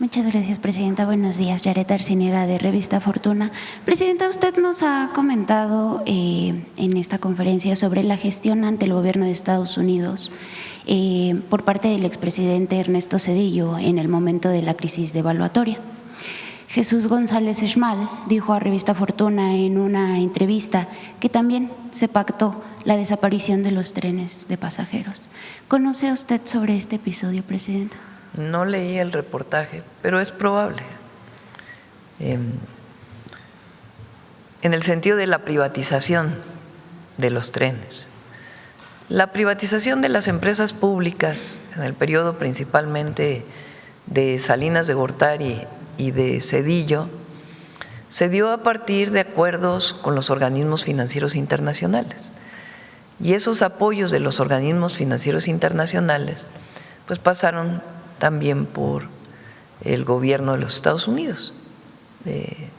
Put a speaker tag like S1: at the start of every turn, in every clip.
S1: Muchas gracias, Presidenta. Buenos días. Yaret Arciniega, de Revista Fortuna. Presidenta, usted nos ha comentado en esta conferencia sobre la gestión ante el gobierno de Estados Unidos por parte del expresidente Ernesto Zedillo en el momento de la crisis devaluatoria. Jesús González Schmal dijo a Revista Fortuna en una entrevista que también se pactó la desaparición de los trenes de pasajeros. ¿Conoce usted sobre este episodio, Presidenta?
S2: No leí el reportaje, pero es probable. En el sentido de la privatización de los trenes. La privatización de las empresas públicas en el periodo principalmente de Salinas de Gortari y de Zedillo se dio a partir de acuerdos con los organismos financieros internacionales. Y esos apoyos de los organismos financieros internacionales pues pasaron también por el gobierno de los Estados Unidos.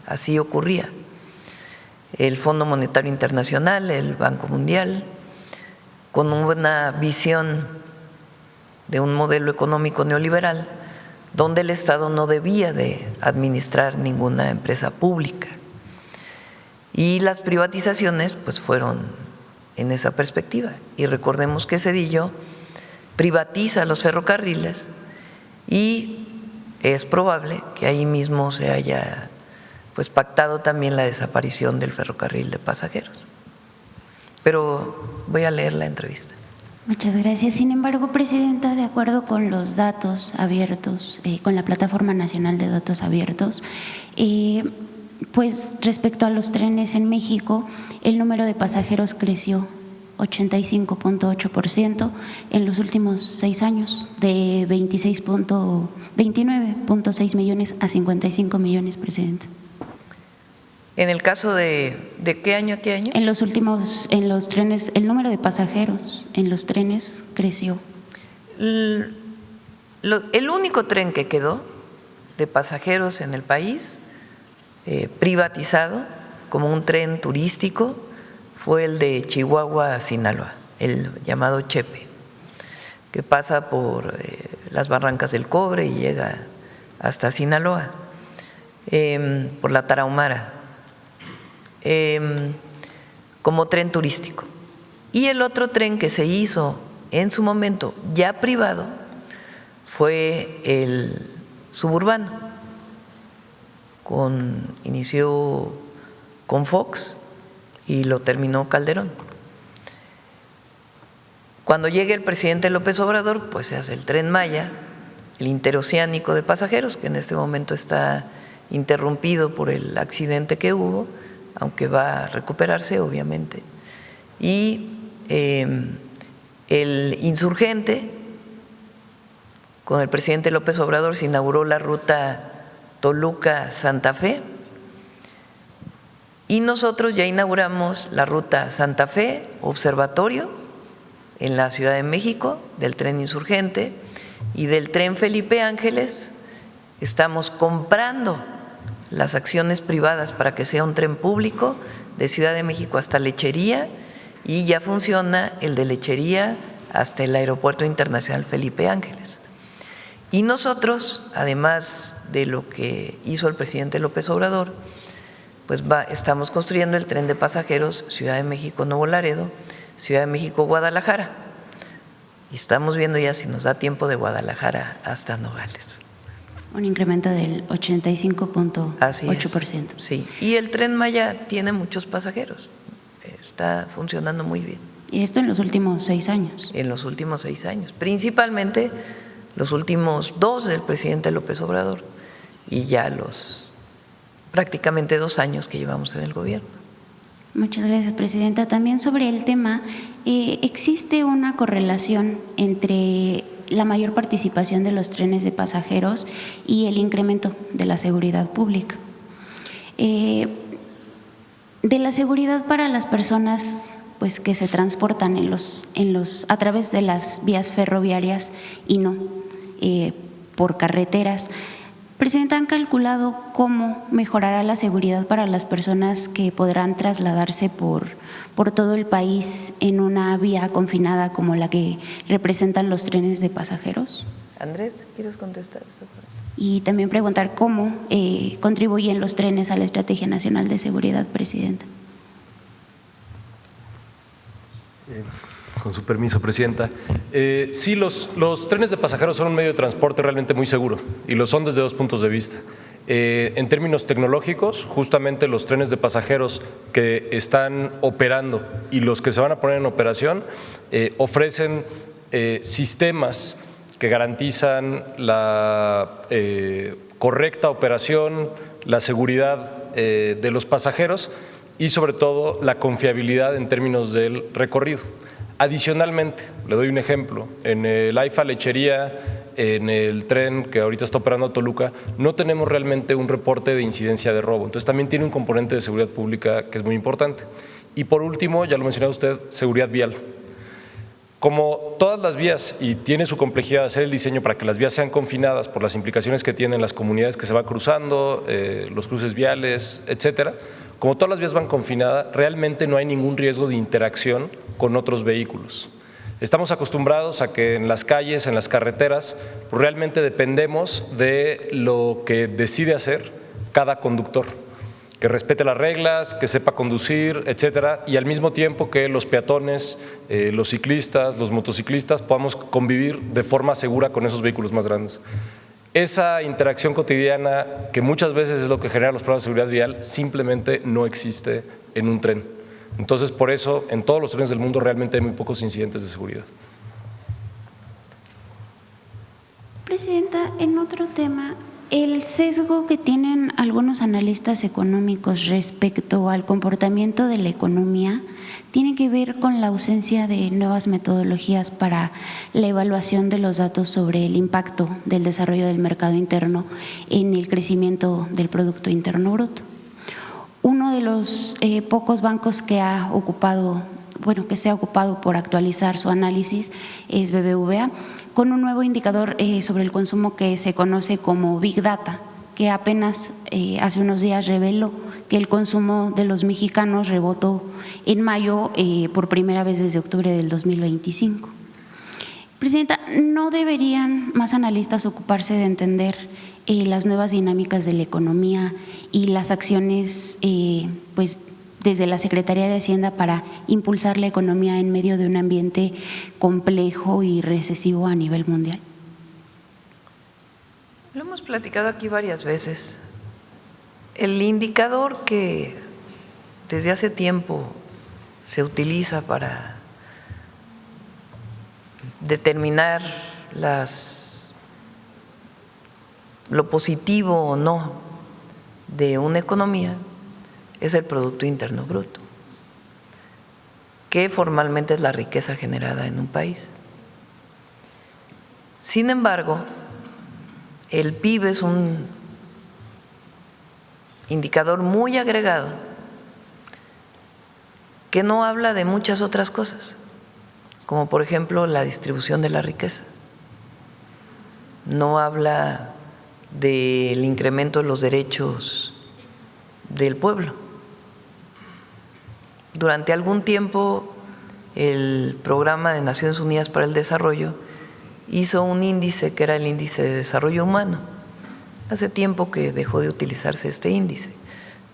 S2: Así ocurría. El Fondo Monetario Internacional, el Banco Mundial, con una visión de un modelo económico neoliberal, donde el Estado no debía de administrar ninguna empresa pública. Y las privatizaciones pues fueron en esa perspectiva. Y recordemos que Zedillo privatiza los ferrocarriles y es probable que ahí mismo se haya pues pactado también la desaparición del ferrocarril de pasajeros. Pero voy a leer la entrevista.
S1: Muchas gracias. Sin embargo, Presidenta, de acuerdo con los datos abiertos, con la Plataforma Nacional de Datos Abiertos, pues respecto a los trenes en México, el número de pasajeros creció 85.8% en los últimos 6 años, de 29.6 millones a 55 millones, Presidenta.
S2: En el caso de ¿qué año a qué año?
S1: En los trenes, el número de pasajeros en los trenes creció.
S2: El único tren que quedó de pasajeros en el país, privatizado como un tren turístico, fue el de Chihuahua a Sinaloa, el llamado Chepe, que pasa por las Barrancas del Cobre y llega hasta Sinaloa, por la Tarahumara, como tren turístico. Y el otro tren que se hizo en su momento ya privado fue el suburbano, inició con Fox y lo terminó Calderón. Cuando llegue el presidente López Obrador, pues se hace el Tren Maya, el interoceánico de pasajeros, que en este momento está interrumpido por el accidente que hubo, aunque va a recuperarse obviamente, y el Insurgente, con el presidente López Obrador se inauguró la ruta Toluca-Santa Fe, y nosotros ya inauguramos la ruta Santa Fe, Observatorio, en la Ciudad de México, del tren Insurgente, y del tren Felipe Ángeles estamos comprando las acciones privadas para que sea un tren público de Ciudad de México hasta Lechería, y ya funciona el de Lechería hasta el Aeropuerto Internacional Felipe Ángeles. Y nosotros, además de lo que hizo el presidente López Obrador, pues estamos construyendo el tren de pasajeros Ciudad de México-Nuevo Laredo, Ciudad de México-Guadalajara, y estamos viendo ya si nos da tiempo de Guadalajara hasta Nogales.
S1: Un incremento del 85.8%.
S2: Sí, y el Tren Maya tiene muchos pasajeros, está funcionando muy bien.
S1: ¿Y esto en los últimos 6 años?
S2: En los últimos 6 años, principalmente los últimos 2 del presidente López Obrador y ya los prácticamente 2 años que llevamos en el gobierno.
S1: Muchas gracias, Presidenta. También sobre el tema, ¿existe una correlación entre la mayor participación de los trenes de pasajeros y el incremento de la seguridad pública? De la seguridad para las personas pues, que se transportan a través de las vías ferroviarias y no por carreteras. Presidenta, ¿han calculado cómo mejorará la seguridad para las personas que podrán trasladarse por todo el país en una vía confinada como la que representan los trenes de pasajeros?
S2: Andrés, ¿quieres contestar esa parte?
S1: Y también preguntar cómo contribuyen los trenes a la Estrategia Nacional de Seguridad, Presidenta.
S3: Con su permiso, Presidenta. Sí, los trenes de pasajeros son un medio de transporte realmente muy seguro y lo son desde dos puntos de vista. En términos tecnológicos, justamente los trenes de pasajeros que están operando y los que se van a poner en operación ofrecen sistemas que garantizan la correcta operación, la seguridad de los pasajeros y sobre todo la confiabilidad en términos del recorrido. Adicionalmente, le doy un ejemplo, en el AIFA Lechería, en el tren que ahorita está operando a Toluca, no tenemos realmente un reporte de incidencia de robo, entonces también tiene un componente de seguridad pública que es muy importante. Y por último, ya lo mencionaba usted, seguridad vial. Como todas las vías, y tiene su complejidad hacer el diseño para que las vías sean confinadas por las implicaciones que tienen las comunidades que se van cruzando, los cruces viales, etcétera, como todas las vías van confinadas, realmente no hay ningún riesgo de interacción con otros vehículos. Estamos acostumbrados a que en las calles, en las carreteras, pues realmente dependemos de lo que decide hacer cada conductor, que respete las reglas, que sepa conducir, etcétera, y al mismo tiempo que los peatones, los ciclistas, los motociclistas podamos convivir de forma segura con esos vehículos más grandes. Esa interacción cotidiana, que muchas veces es lo que genera los problemas de seguridad vial, simplemente no existe en un tren. Entonces, por eso, en todos los trenes del mundo realmente hay muy pocos incidentes de seguridad.
S1: Presidenta, en otro tema, el sesgo que tienen algunos analistas económicos respecto al comportamiento de la economía tiene que ver con la ausencia de nuevas metodologías para la evaluación de los datos sobre el impacto del desarrollo del mercado interno en el crecimiento del Producto Interno Bruto. Uno de los pocos bancos que se ha ocupado por actualizar su análisis es BBVA, con un nuevo indicador sobre el consumo que se conoce como Big Data, que apenas hace unos días reveló que el consumo de los mexicanos rebotó en mayo por primera vez desde octubre del 2025. Presidenta, ¿no deberían más analistas ocuparse de entender las nuevas dinámicas de la economía y las acciones desde la Secretaría de Hacienda para impulsar la economía en medio de un ambiente complejo y recesivo a nivel mundial?
S2: Lo hemos platicado aquí varias veces. El indicador que desde hace tiempo se utiliza para determinar lo positivo o no de una economía es el Producto Interno Bruto, que formalmente es la riqueza generada en un país. Sin embargo, el PIB es un indicador muy agregado que no habla de muchas otras cosas, como por ejemplo la distribución de la riqueza. No habla del incremento de los derechos del pueblo. Durante algún tiempo, el Programa de Naciones Unidas para el Desarrollo hizo un índice que era el Índice de Desarrollo Humano. Hace tiempo que dejó de utilizarse este índice,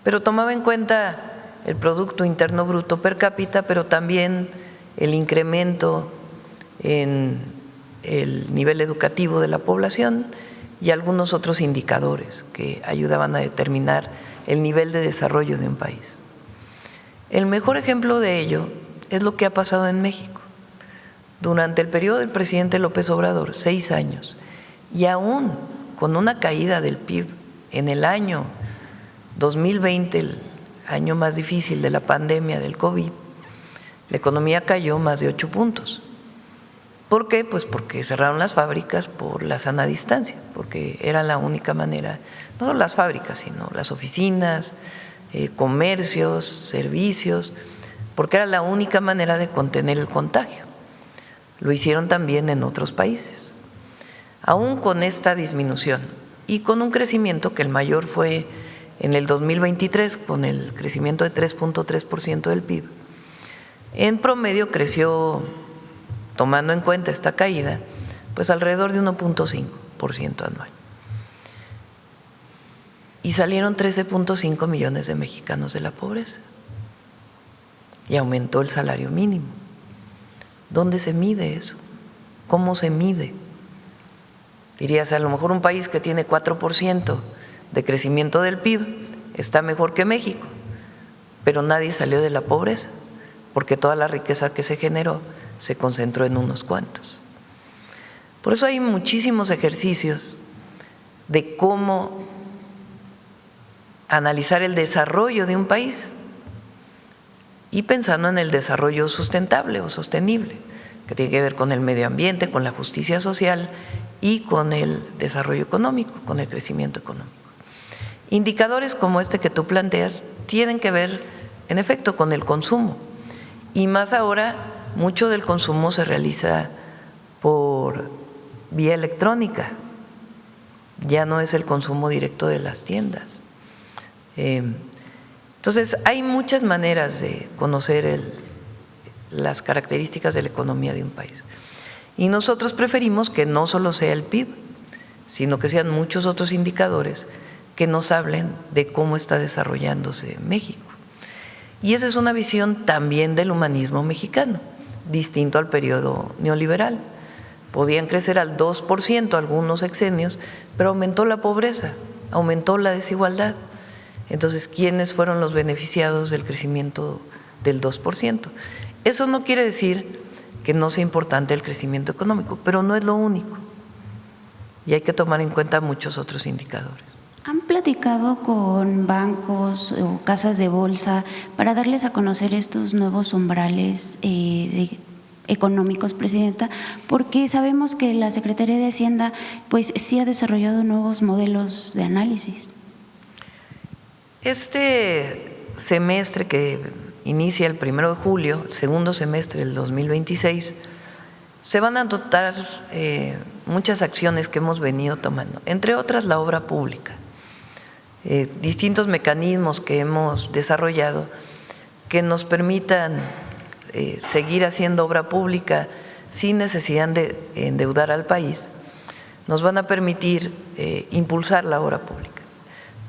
S2: pero tomaba en cuenta el Producto Interno Bruto per cápita, pero también el incremento en el nivel educativo de la población y algunos otros indicadores que ayudaban a determinar el nivel de desarrollo de un país. El mejor ejemplo de ello es lo que ha pasado en México. Durante el periodo del presidente López Obrador, 6 años, y aún con una caída del PIB en el año 2020, el año más difícil de la pandemia del COVID, la economía cayó más de 8 puntos. ¿Por qué? Pues porque cerraron las fábricas por la sana distancia, porque era la única manera, no solo las fábricas, sino las oficinas, comercios, servicios, porque era la única manera de contener el contagio. Lo hicieron también en otros países. Aún con esta disminución y con un crecimiento que el mayor fue en el 2023, con el crecimiento de 3.3% del PIB, en promedio creció, tomando en cuenta esta caída, pues alrededor de 1.5% anual. y salieron 13.5 millones de mexicanos de la pobreza y aumentó el salario mínimo. ¿Dónde se mide eso? ¿Cómo se mide? Dirías, a lo mejor un país que tiene 4% de crecimiento del PIB está mejor que México, pero nadie salió de la pobreza, porque toda la riqueza que se generó se concentró en unos cuantos. Por eso hay muchísimos ejercicios de cómo analizar el desarrollo de un país y pensando en el desarrollo sustentable o sostenible, que tiene que ver con el medio ambiente, con la justicia social y con el desarrollo económico, con el crecimiento económico. Indicadores como este que tú planteas tienen que ver, en efecto, con el consumo. Y más ahora, mucho del consumo se realiza por vía electrónica, ya no es el consumo directo de las tiendas. Entonces, hay muchas maneras de conocer las características de la economía de un país. Y nosotros preferimos que no solo sea el PIB, sino que sean muchos otros indicadores que nos hablen de cómo está desarrollándose México. Y esa es una visión también del humanismo mexicano, distinto al periodo neoliberal. Podían crecer al 2% algunos sexenios, pero aumentó la pobreza, aumentó la desigualdad. Entonces, ¿quiénes fueron los beneficiados del crecimiento del 2%? Eso no quiere decir que no sea importante el crecimiento económico, pero no es lo único. Y hay que tomar en cuenta muchos otros indicadores.
S1: ¿Han platicado con bancos o casas de bolsa para darles a conocer estos nuevos umbrales económicos, Presidenta? Porque sabemos que la Secretaría de Hacienda pues sí ha desarrollado nuevos modelos de análisis.
S2: Este semestre que inicia el 1 de julio, el segundo semestre del 2026, se van a adoptar muchas acciones que hemos venido tomando, entre otras la obra pública. Distintos mecanismos que hemos desarrollado que nos permitan seguir haciendo obra pública sin necesidad de endeudar al país, nos van a permitir impulsar la obra pública.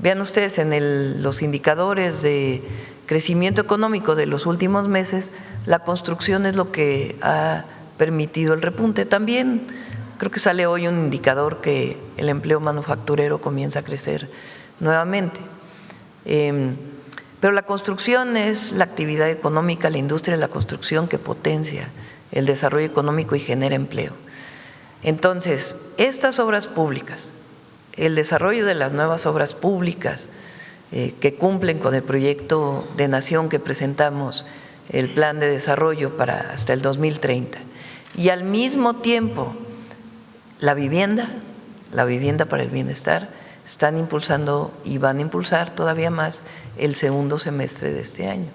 S2: Vean ustedes en los indicadores de crecimiento económico de los últimos meses, la construcción es lo que ha permitido el repunte. También creo que sale hoy un indicador que el empleo manufacturero comienza a crecer nuevamente. Pero la construcción es la actividad económica, la industria de la construcción que potencia el desarrollo económico y genera empleo. Entonces, estas obras públicas, el desarrollo de las nuevas obras públicas que cumplen con el proyecto de nación que presentamos, el plan de desarrollo para hasta el 2030, y al mismo tiempo la vivienda para el bienestar, están impulsando y van a impulsar todavía más el segundo semestre de este año.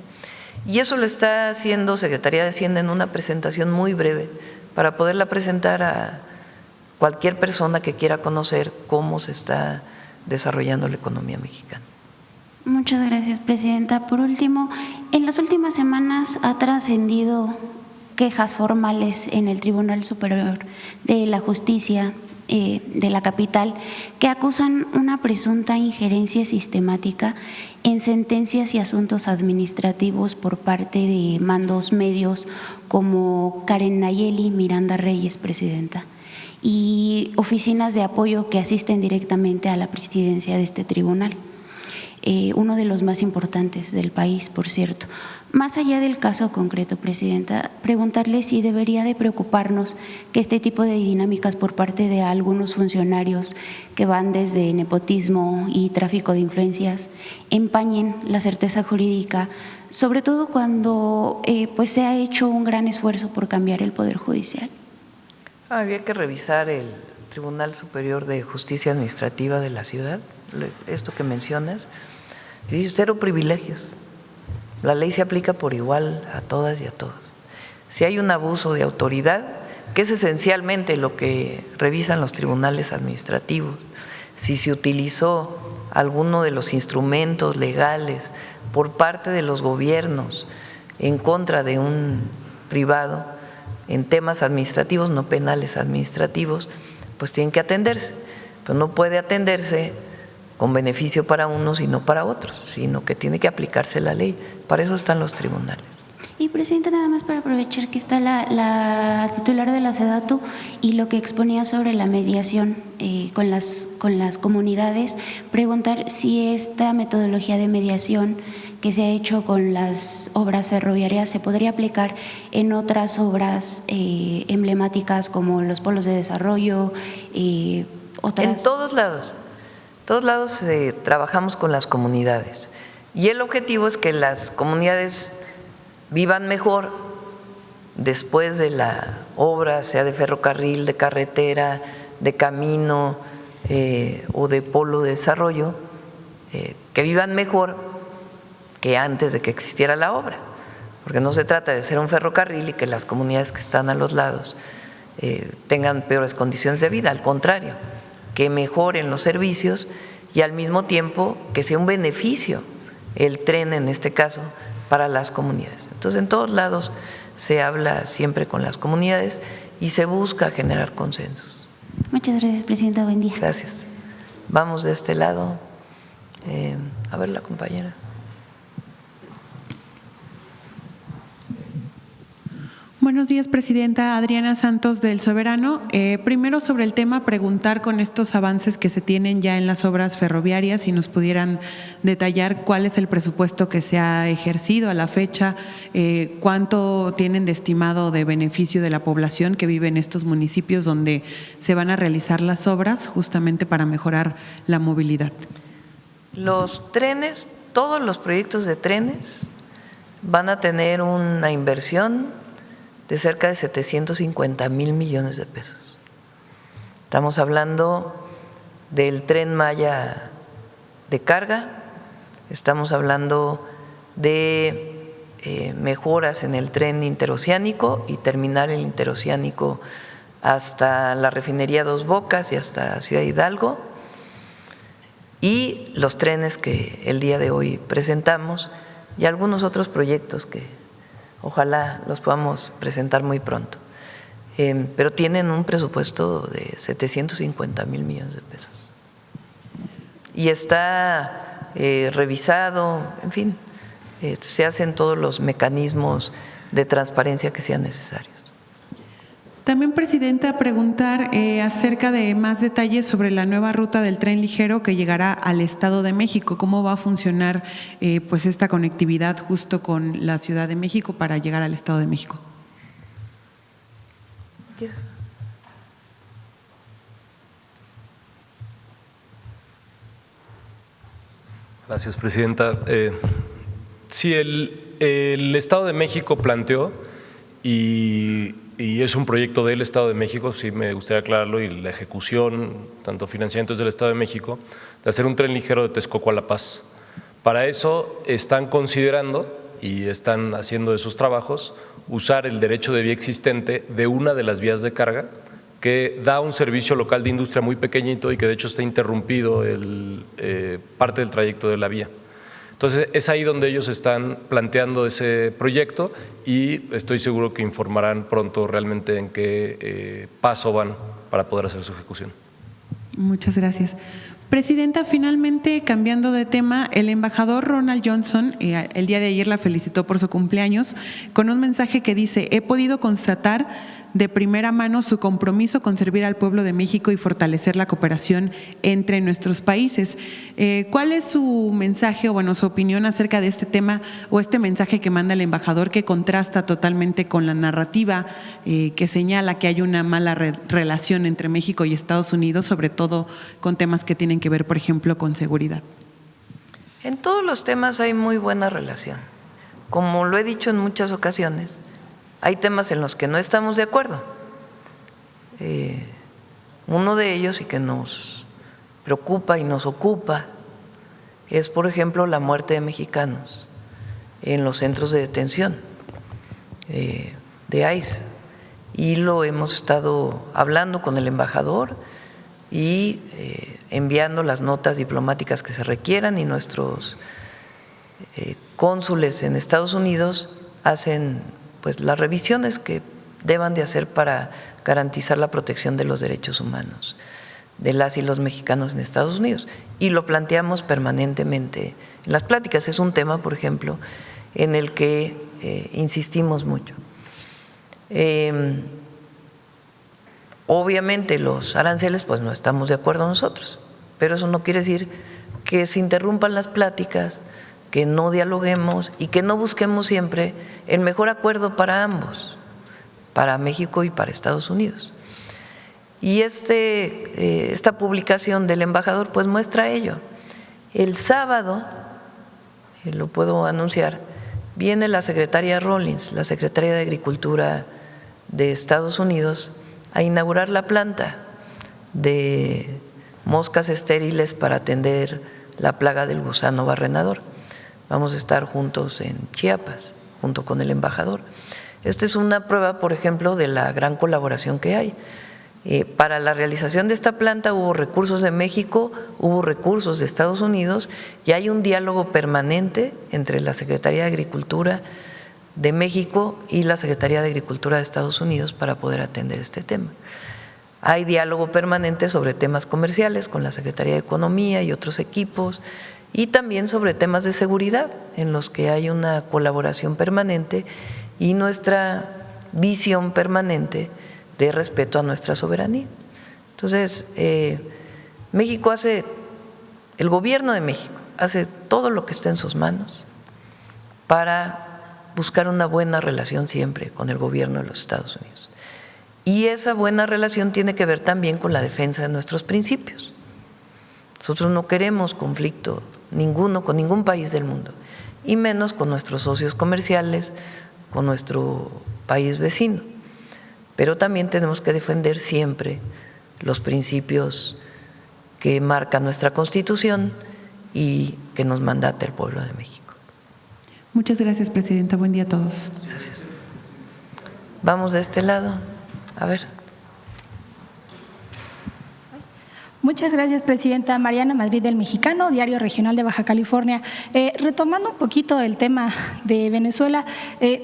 S2: Y eso lo está haciendo Secretaría de Hacienda en una presentación muy breve para poderla presentar a cualquier persona que quiera conocer cómo se está desarrollando la economía mexicana.
S1: Muchas gracias, Presidenta. Por último, en las últimas semanas ha trascendido quejas formales en el Tribunal Superior de la Justicia de la capital que acusan una presunta injerencia sistemática en sentencias y asuntos administrativos por parte de mandos medios como Karen Nayeli Miranda Reyes, Presidenta, y oficinas de apoyo que asisten directamente a la presidencia de este tribunal. Uno de los más importantes del país, por cierto. Más allá del caso concreto, Presidenta, preguntarle si debería de preocuparnos que este tipo de dinámicas por parte de algunos funcionarios que van desde nepotismo y tráfico de influencias empañen la certeza jurídica, sobre todo cuando pues se ha hecho un gran esfuerzo por cambiar el Poder Judicial.
S2: Había que revisar el Tribunal Superior de Justicia Administrativa de la ciudad, esto que mencionas. Y cero privilegios. La ley se aplica por igual a todas y a todos. Si hay un abuso de autoridad, que es esencialmente lo que revisan los tribunales administrativos, si se utilizó alguno de los instrumentos legales por parte de los gobiernos en contra de un privado en temas administrativos, no penales, administrativos, pues tienen que atenderse, pero no puede atenderse con beneficio para unos y no para otros, sino que tiene que aplicarse la ley. Para eso están los tribunales.
S1: Y Presidenta, nada más para aprovechar que está la titular de la SEDATU y lo que exponía sobre la mediación con las comunidades, preguntar si esta metodología de mediación que se ha hecho con las obras ferroviarias se podría aplicar en otras obras emblemáticas como los polos de desarrollo, otras.
S2: En todos lados trabajamos con las comunidades y el objetivo es que las comunidades vivan mejor después de la obra, sea de ferrocarril, de carretera, de camino o de polo de desarrollo, que vivan mejor que antes de que existiera la obra, porque no se trata de hacer un ferrocarril y que las comunidades que están a los lados tengan peores condiciones de vida, al contrario, que mejoren los servicios y al mismo tiempo que sea un beneficio el tren en este caso para las comunidades. Entonces, en todos lados se habla siempre con las comunidades y se busca generar consensos.
S1: Muchas gracias, Presidenta. Buen día.
S2: Gracias. Vamos de este lado. A ver, la compañera.
S4: Buenos días, Presidenta. Adriana Santos del Soberano. Primero, sobre el tema, preguntar con estos avances que se tienen ya en las obras ferroviarias, si nos pudieran detallar cuál es el presupuesto que se ha ejercido a la fecha, cuánto tienen de estimado de beneficio de la población que vive en estos municipios donde se van a realizar las obras justamente para mejorar la movilidad.
S2: Los trenes, todos los proyectos de trenes van a tener una inversión de cerca de 750,000 millones de pesos. Estamos hablando del Tren Maya de carga, estamos hablando de mejoras en el tren interoceánico y terminar el interoceánico hasta la refinería Dos Bocas y hasta Ciudad Hidalgo, y los trenes que el día de hoy presentamos y algunos otros proyectos que ojalá los podamos presentar muy pronto, pero tienen un presupuesto de 750,000 millones de pesos. Y está revisado, en fin, se hacen todos los mecanismos de transparencia que sean necesarios.
S4: También, Presidenta, preguntar acerca de más detalles sobre la nueva ruta del tren ligero que llegará al Estado de México. ¿Cómo va a funcionar pues esta conectividad justo con la Ciudad de México para llegar al Estado de México?
S3: Gracias, Presidenta. Sí, el Estado de México planteó y es un proyecto del Estado de México, sí me gustaría aclararlo, y la ejecución, tanto financiamientos del Estado de México, de hacer un tren ligero de Texcoco a La Paz. Para eso están considerando y están haciendo esos trabajos usar el derecho de vía existente de una de las vías de carga que da un servicio local de industria muy pequeñito y que de hecho está interrumpido parte del trayecto de la vía. Entonces, es ahí donde ellos están planteando ese proyecto y estoy seguro que informarán pronto realmente en qué paso van para poder hacer su ejecución.
S4: Muchas gracias. Presidenta, finalmente, cambiando de tema, el embajador Ronald Johnson el día de ayer la felicitó por su cumpleaños con un mensaje que dice: he podido constatar de primera mano su compromiso con servir al pueblo de México y fortalecer la cooperación entre nuestros países. ¿Cuál es su mensaje o bueno, su opinión acerca de este tema o este mensaje que manda el embajador que contrasta totalmente con la narrativa que señala que hay una mala relación entre México y Estados Unidos, sobre todo con temas que tienen que ver, por ejemplo, con seguridad?
S2: En todos los temas hay muy buena relación. Como lo he dicho en muchas ocasiones, hay temas en los que no estamos de acuerdo. Uno de ellos, y que nos preocupa y nos ocupa, es, por ejemplo, la muerte de mexicanos en los centros de detención de ICE. Y lo hemos estado hablando con el embajador y enviando las notas diplomáticas que se requieran, y nuestros cónsules en Estados Unidos hacen pues las revisiones que deban de hacer para garantizar la protección de los derechos humanos de las y los mexicanos en Estados Unidos. Y lo planteamos permanentemente en las pláticas. Es un tema, por ejemplo, en el que insistimos mucho. Obviamente los aranceles, pues no estamos de acuerdo nosotros, pero eso no quiere decir que se interrumpan las pláticas, que no dialoguemos y que no busquemos siempre el mejor acuerdo para ambos, para México y para Estados Unidos. Y esta publicación del embajador pues muestra ello. El sábado, lo puedo anunciar, viene la secretaria Rawlings, la secretaria de Agricultura de Estados Unidos, a inaugurar la planta de moscas estériles para atender la plaga del gusano barrenador. Vamos a estar juntos en Chiapas, junto con el embajador. Esta es una prueba, por ejemplo, de la gran colaboración que hay. Para la realización de esta planta hubo recursos de México, hubo recursos de Estados Unidos y hay un diálogo permanente entre la Secretaría de Agricultura de México y la Secretaría de Agricultura de Estados Unidos para poder atender este tema. Hay diálogo permanente sobre temas comerciales con la Secretaría de Economía y otros equipos y también sobre temas de seguridad en los que hay una colaboración permanente y nuestra visión permanente de respeto a nuestra soberanía. Entonces, México el gobierno de México hace todo lo que está en sus manos para buscar una buena relación siempre con el gobierno de los Estados Unidos. Y esa buena relación tiene que ver también con la defensa de nuestros principios. Nosotros no queremos conflicto ninguno con ningún país del mundo, y menos con nuestros socios comerciales, con nuestro país vecino. Pero también tenemos que defender siempre los principios que marca nuestra Constitución y que nos mandata el pueblo de México.
S4: Muchas gracias, Presidenta. Buen día a todos.
S2: Gracias. Vamos de este lado. A ver.
S5: Muchas gracias, Presidenta. Mariana Madrid del Mexicano, Diario Regional de Baja California. Retomando un poquito el tema de Venezuela,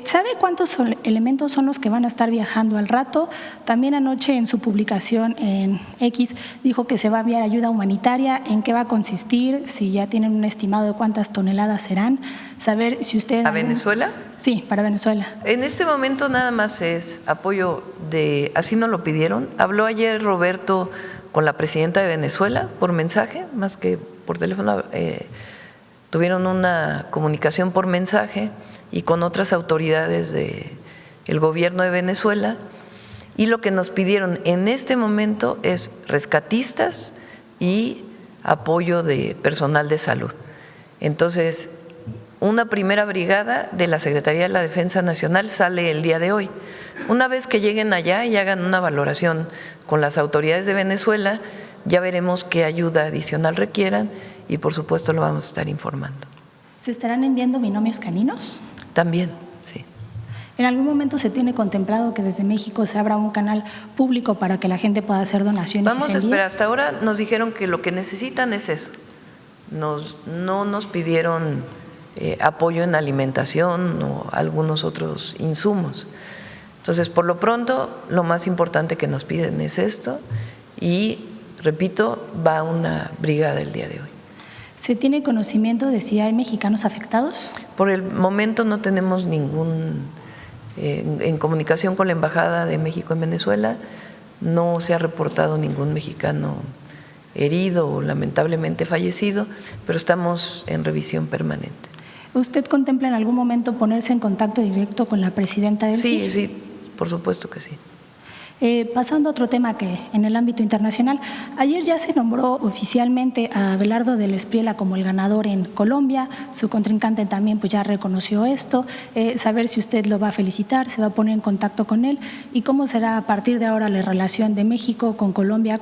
S5: ¿sabe cuántos elementos son los que van a estar viajando al rato? También anoche en su publicación en X dijo que se va a enviar ayuda humanitaria. ¿En qué va a consistir? Si ya tienen un estimado de cuántas toneladas serán. Saber si usted…
S2: ¿A Venezuela?
S5: Sí, para Venezuela.
S2: En este momento nada más es apoyo así nos lo pidieron. Habló ayer Roberto con la presidenta de Venezuela por mensaje, más que por teléfono, tuvieron una comunicación por mensaje y con otras autoridades del gobierno de Venezuela, y lo que nos pidieron en este momento es rescatistas y apoyo de personal de salud. Entonces, una primera brigada de la Secretaría de la Defensa Nacional sale el día de hoy. Una vez que lleguen allá y hagan una valoración con las autoridades de Venezuela, ya veremos qué ayuda adicional requieran y por supuesto lo vamos a estar informando.
S5: ¿Se estarán enviando binomios caninos?
S2: También, sí.
S5: ¿En algún momento se tiene contemplado que desde México se abra un canal público para que la gente pueda hacer donaciones?
S2: Vamos a esperar. Hasta ahora nos dijeron que lo que necesitan es eso. No nos pidieron apoyo en alimentación o algunos otros insumos. Entonces, por lo pronto, lo más importante que nos piden es esto y, repito, va una brigada el día de hoy.
S5: ¿Se tiene conocimiento de si hay mexicanos afectados?
S2: Por el momento no tenemos ningún… en comunicación con la Embajada de México en Venezuela, no se ha reportado ningún mexicano herido o lamentablemente fallecido, pero estamos en revisión permanente.
S5: ¿Usted contempla en algún momento ponerse en contacto directo con la presidenta del CIR?
S2: Sí, por supuesto que sí.
S5: Pasando a otro tema que en el ámbito internacional, ayer ya se nombró oficialmente a Abelardo del Espriella como el ganador en Colombia, su contrincante también pues ya reconoció esto, saber si usted lo va a felicitar, se va a poner en contacto con él y cómo será a partir de ahora la relación de México con Colombia,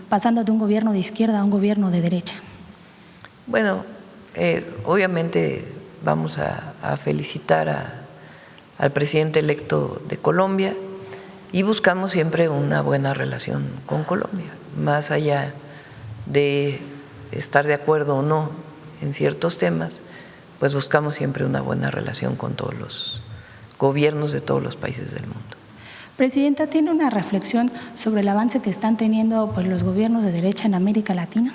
S5: pasando de un gobierno de izquierda a un gobierno de derecha.
S2: Bueno, obviamente vamos a felicitar al presidente electo de Colombia y buscamos siempre una buena relación con Colombia, más allá de estar de acuerdo o no en ciertos temas, pues buscamos siempre una buena relación con todos los gobiernos de todos los países del mundo.
S5: Presidenta, ¿tiene una reflexión sobre el avance que están teniendo pues, los gobiernos de derecha en América Latina?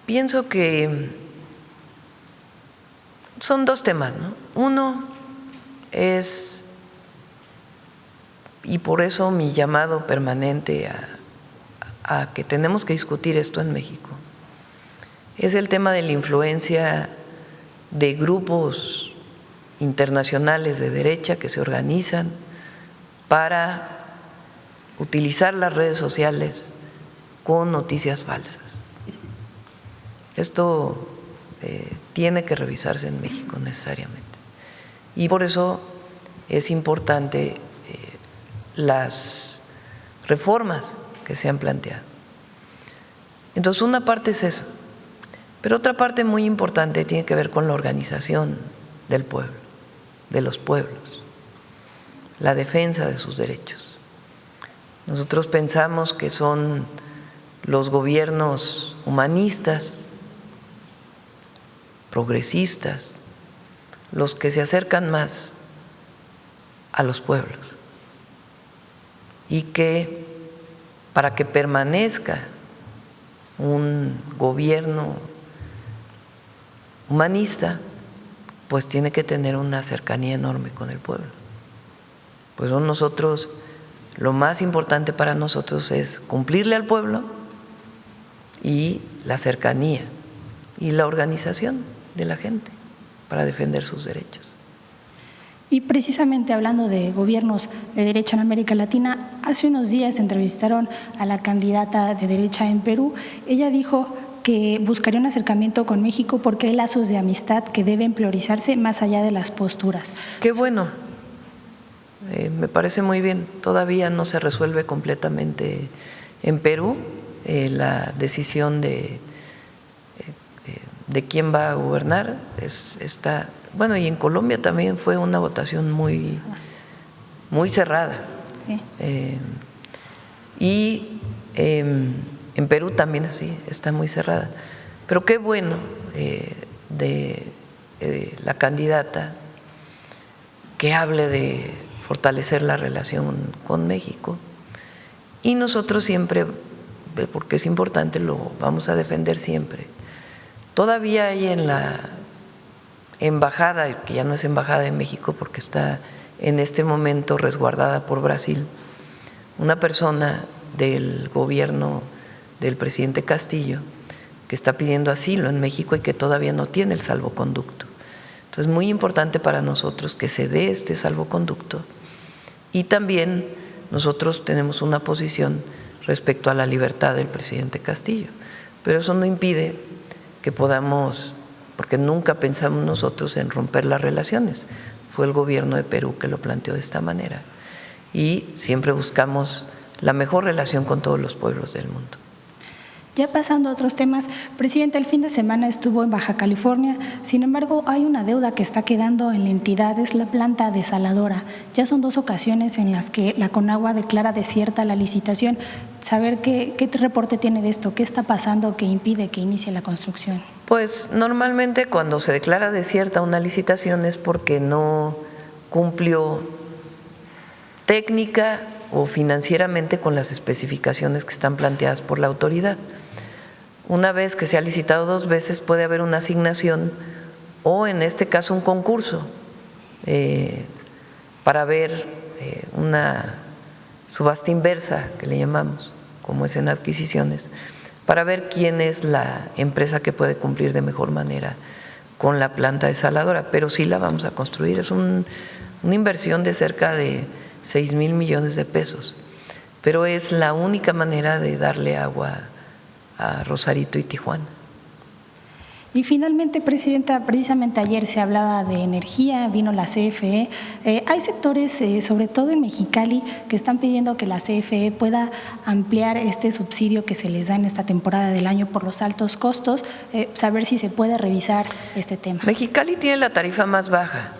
S2: Pienso que son dos temas, ¿no? Uno es, y por eso mi llamado permanente a que tenemos que discutir esto en México, es el tema de la influencia de grupos internacionales de derecha que se organizan para utilizar las redes sociales con noticias falsas. Esto tiene que revisarse en México necesariamente. Y por eso es importante las reformas que se han planteado. Entonces, una parte es eso, pero otra parte muy importante tiene que ver con la organización del pueblo, de los pueblos, la defensa de sus derechos. Nosotros pensamos que son los gobiernos humanistas, progresistas, los que se acercan más a los pueblos y que para que permanezca un gobierno humanista, pues tiene que tener una cercanía enorme con el pueblo. Pues nosotros, lo más importante para nosotros es cumplirle al pueblo y la cercanía y la organización de la gente para defender sus derechos.
S5: Y precisamente hablando de gobiernos de derecha en América Latina, hace unos días entrevistaron a la candidata de derecha en Perú. Ella dijo que buscaría un acercamiento con México porque hay lazos de amistad que deben priorizarse más allá de las posturas.
S2: Qué bueno, me parece muy bien. Todavía no se resuelve completamente en Perú la decisión de quién va a gobernar. Bueno, y en Colombia también fue una votación muy cerrada. Y en Perú también así, está muy cerrada. Pero qué bueno de la candidata que hable de fortalecer la relación con México. Y nosotros siempre, porque es importante, lo vamos a defender siempre. Todavía hay en la embajada, que ya no es embajada en México porque está en este momento resguardada por Brasil, una persona del gobierno del presidente Castillo que está pidiendo asilo en México y que todavía no tiene el salvoconducto. Entonces, es muy importante para nosotros que se dé este salvoconducto y también nosotros tenemos una posición respecto a la libertad del presidente Castillo, pero eso no impide que podamos, porque nunca pensamos nosotros en romper las relaciones, fue el gobierno de Perú que lo planteó de esta manera y siempre buscamos la mejor relación con todos los pueblos del mundo.
S5: Ya pasando a otros temas, Presidenta, el fin de semana estuvo en Baja California, sin embargo hay una deuda que está quedando en la entidad, es la planta desaladora. Ya son 2 ocasiones en las que la Conagua declara desierta la licitación. Saber qué reporte tiene de esto, qué está pasando que impide que inicie la construcción.
S2: Pues normalmente cuando se declara desierta una licitación es porque no cumplió técnica o financieramente con las especificaciones que están planteadas por la autoridad. Una vez que se ha licitado 2 veces puede haber una asignación o en este caso un concurso para ver una subasta inversa, que le llamamos, como es en adquisiciones, para ver quién es la empresa que puede cumplir de mejor manera con la planta desaladora, pero sí la vamos a construir. Es una inversión de cerca de 6,000 millones de pesos, pero es la única manera de darle agua a Rosarito y Tijuana.
S5: Y finalmente, Presidenta, precisamente ayer se hablaba de energía, vino la CFE. Hay sectores, sobre todo en Mexicali, que están pidiendo que la CFE pueda ampliar este subsidio que se les da en esta temporada del año por los altos costos, saber si se puede revisar este tema.
S2: Mexicali tiene la tarifa más baja.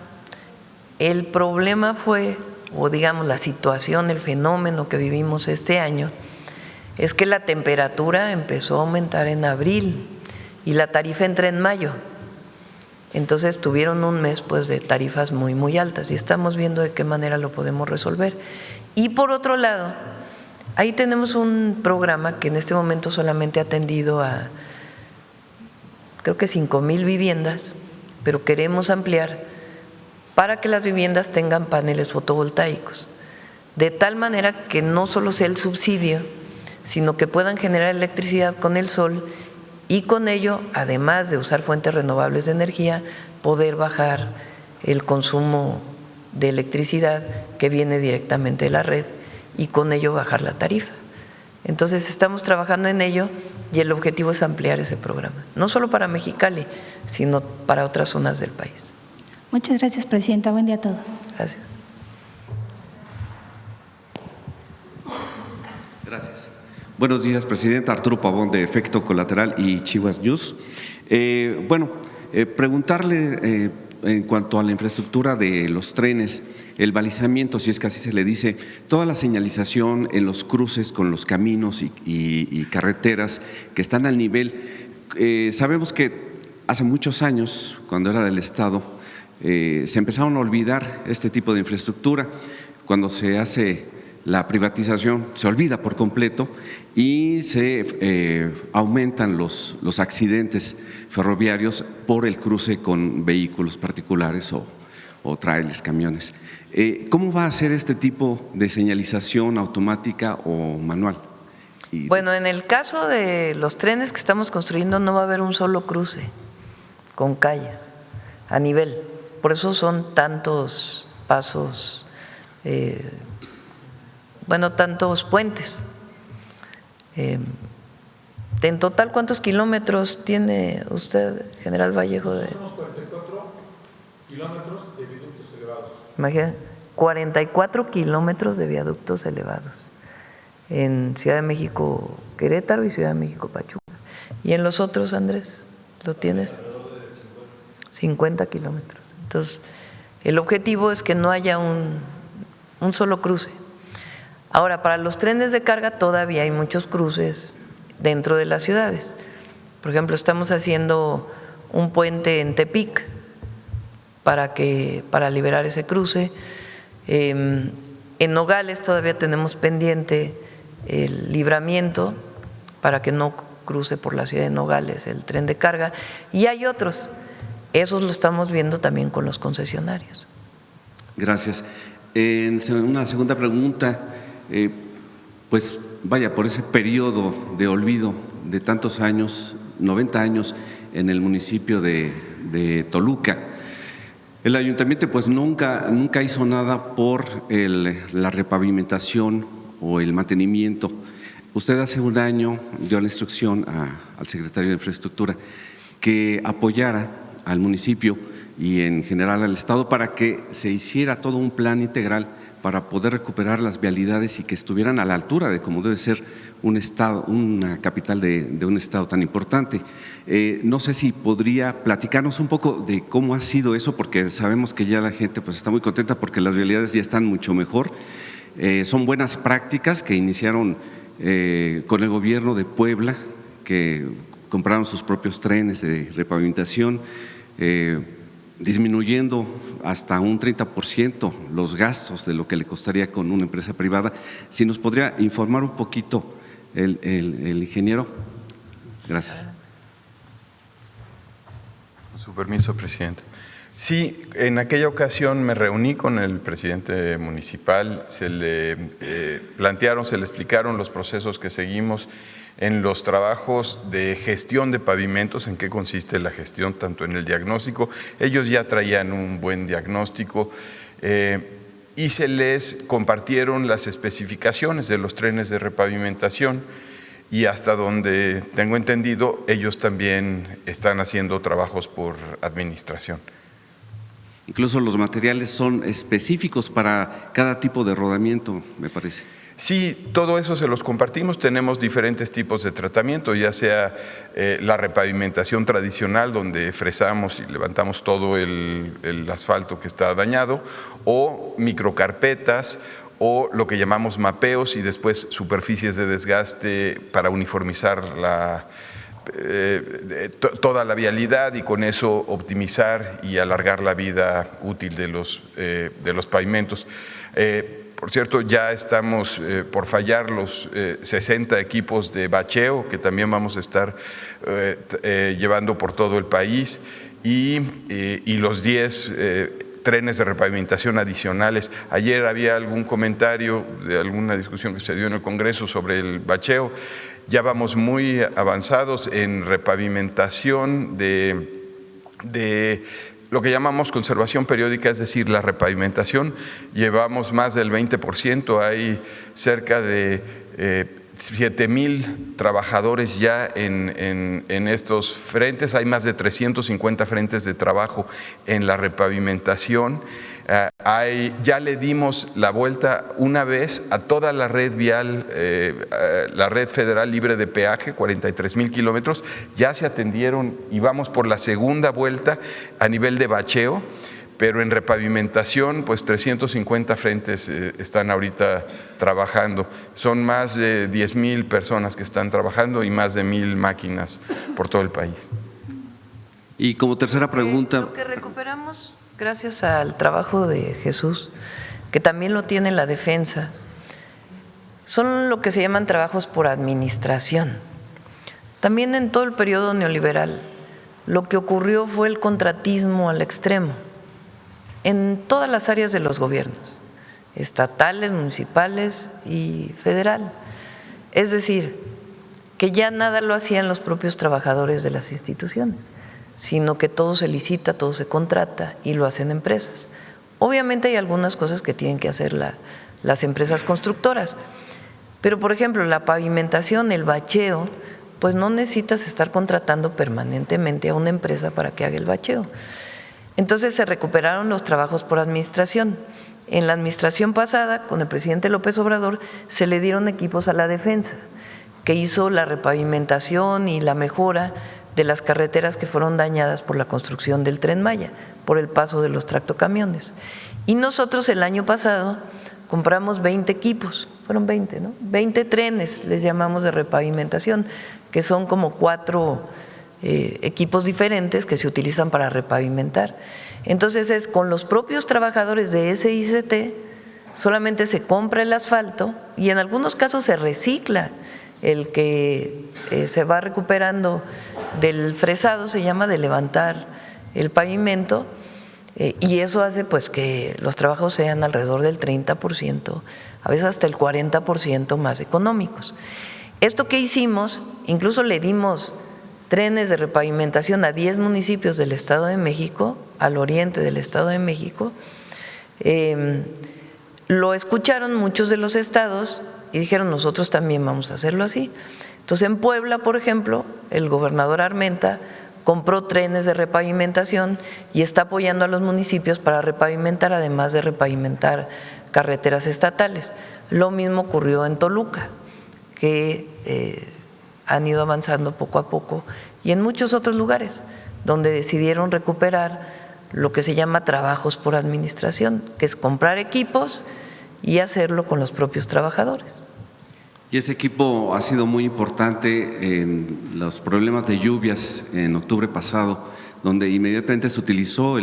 S2: El problema fue, o digamos la situación, el fenómeno que vivimos este año, es que la temperatura empezó a aumentar en abril y la tarifa entra en mayo. Entonces tuvieron un mes pues de tarifas muy, muy altas y estamos viendo de qué manera lo podemos resolver. Y por otro lado, ahí tenemos un programa que en este momento solamente ha atendido a, creo que 5,000 viviendas, pero queremos ampliar para que las viviendas tengan paneles fotovoltaicos, de tal manera que no solo sea el subsidio, sino que puedan generar electricidad con el sol y con ello, además de usar fuentes renovables de energía, poder bajar el consumo de electricidad que viene directamente de la red y con ello bajar la tarifa. Entonces estamos trabajando en ello y el objetivo es ampliar ese programa, no solo para Mexicali, sino para otras zonas del país.
S5: Muchas gracias, presidenta. Buen día a todos.
S2: Gracias.
S6: Gracias. Buenos días, presidenta. Arturo Pavón, de Efecto Colateral y Chihuas News. Preguntarle en cuanto a la infraestructura de los trenes, el balizamiento, si es que así se le dice, toda la señalización en los cruces con los caminos y carreteras que están al nivel. Sabemos que hace muchos años, cuando era del Estado, se empezaron a olvidar este tipo de infraestructura. Cuando se hace la privatización, se olvida por completo y se aumentan los accidentes ferroviarios por el cruce con vehículos particulares o trailers, camiones. ¿Cómo va a ser este tipo de señalización automática o manual?
S2: Bueno, en el caso de los trenes que estamos construyendo no va a haber un solo cruce con calles a nivel. Por eso son tantos pasos, tantos puentes. En total, ¿cuántos kilómetros tiene usted, General Vallejo?
S3: Unos 44 kilómetros de viaductos elevados.
S2: Imagínate, 44 kilómetros de viaductos elevados en Ciudad de México, Querétaro y Ciudad de México, Pachuca. ¿Y en los otros, Andrés? ¿Lo tienes? 50 kilómetros. Entonces, el objetivo es que no haya un solo cruce. Ahora, para los trenes de carga todavía hay muchos cruces dentro de las ciudades. Por ejemplo, estamos haciendo un puente en Tepic para liberar ese cruce. En Nogales todavía tenemos pendiente el libramiento para que no cruce por la ciudad de Nogales el tren de carga. Y hay otros. Esos lo estamos viendo también con los concesionarios.
S6: Gracias. En una segunda pregunta, por ese periodo de olvido de tantos años, 90 años en el municipio de Toluca, el ayuntamiento pues nunca hizo nada por la repavimentación o el mantenimiento. Usted hace un año dio la instrucción al secretario de Infraestructura que apoyara al municipio y en general al Estado para que se hiciera todo un plan integral para poder recuperar las vialidades y que estuvieran a la altura de cómo debe ser un estado, una capital de un estado tan importante. No sé si podría platicarnos un poco de cómo ha sido eso, porque sabemos que ya la gente pues está muy contenta porque las vialidades ya están mucho mejor. Son buenas prácticas que iniciaron con el gobierno de Puebla, que compraron sus propios trenes de repavimentación, disminuyendo hasta un 30% los gastos de lo que le costaría con una empresa privada. Si nos podría informar un poquito el ingeniero. Gracias.
S7: Con su permiso, presidente. Sí, en aquella ocasión me reuní con el presidente municipal, se le plantearon, se le explicaron los procesos que seguimos en los trabajos de gestión de pavimentos, en qué consiste la gestión, tanto en el diagnóstico. Ellos ya traían un buen diagnóstico y se les compartieron las especificaciones de los trenes de repavimentación y hasta donde tengo entendido, ellos también están haciendo trabajos por administración.
S6: Incluso los materiales son específicos para cada tipo de rodamiento, me parece.
S7: Sí, todo eso se los compartimos. Tenemos diferentes tipos de tratamiento, ya sea la repavimentación tradicional, donde fresamos y levantamos todo el asfalto que está dañado, o microcarpetas, o lo que llamamos mapeos y después superficies de desgaste para uniformizar toda la vialidad y con eso optimizar y alargar la vida útil de los pavimentos. Por cierto, ya estamos por fallar los 60 equipos de bacheo que también vamos a estar llevando por todo el país y los 10 trenes de repavimentación adicionales. Ayer había algún comentario de alguna discusión que se dio en el Congreso sobre el bacheo. Ya vamos muy avanzados en repavimentación de lo que llamamos conservación periódica, es decir, la repavimentación. Llevamos más del 20%, hay cerca de 7,000 trabajadores ya en estos frentes, hay más de 350 frentes de trabajo en la repavimentación. Ya le dimos la vuelta una vez a toda la red vial, la red federal libre de peaje, 43,000 kilómetros, ya se atendieron y vamos por la segunda vuelta a nivel de bacheo, pero en repavimentación, pues 350 frentes están ahorita trabajando. Son más de 10,000 personas que están trabajando y más de 1,000 máquinas por todo el país.
S6: Y como tercera pregunta…
S2: Lo que recuperamos, gracias al trabajo de Jesús, que también lo tiene la defensa, son lo que se llaman trabajos por administración. También en todo el periodo neoliberal, lo que ocurrió fue el contratismo al extremo, en todas las áreas de los gobiernos, estatales, municipales y federal. Es decir, que ya nada lo hacían los propios trabajadores de las instituciones, sino que todo se licita, todo se contrata y lo hacen empresas. Obviamente hay algunas cosas que tienen que hacer las empresas constructoras, pero por ejemplo la pavimentación, el bacheo, pues no necesitas estar contratando permanentemente a una empresa para que haga el bacheo. Entonces se recuperaron los trabajos por administración. En la administración pasada, con el presidente López Obrador, se le dieron equipos a la defensa, que hizo la repavimentación y la mejora de las carreteras que fueron dañadas por la construcción del Tren Maya, por el paso de los tractocamiones. Y nosotros el año pasado compramos 20 equipos, fueron 20, ¿no? 20 trenes, les llamamos, de repavimentación, que son como 4 equipos diferentes que se utilizan para repavimentar. Entonces es con los propios trabajadores de SICT, solamente se compra el asfalto y en algunos casos se recicla el que se va recuperando del fresado, se llama, de levantar el pavimento, y eso hace pues que los trabajos sean alrededor del 30%, a veces hasta el 40% más económicos. Esto que hicimos, incluso le dimos trenes de repavimentación a 10 municipios del Estado de México, al oriente del Estado de México. Lo escucharon muchos de los estados y dijeron, nosotros también vamos a hacerlo así. Entonces en Puebla, por ejemplo, el gobernador Armenta compró trenes de repavimentación y está apoyando a los municipios para repavimentar, además de repavimentar carreteras estatales. Lo mismo ocurrió en Toluca, que han ido avanzando poco a poco, y en muchos otros lugares donde decidieron recuperar lo que se llama trabajos por administración, que es comprar equipos y hacerlo con los propios trabajadores.
S6: Y ese equipo ha sido muy importante en los problemas de lluvias en octubre pasado, donde inmediatamente se utilizó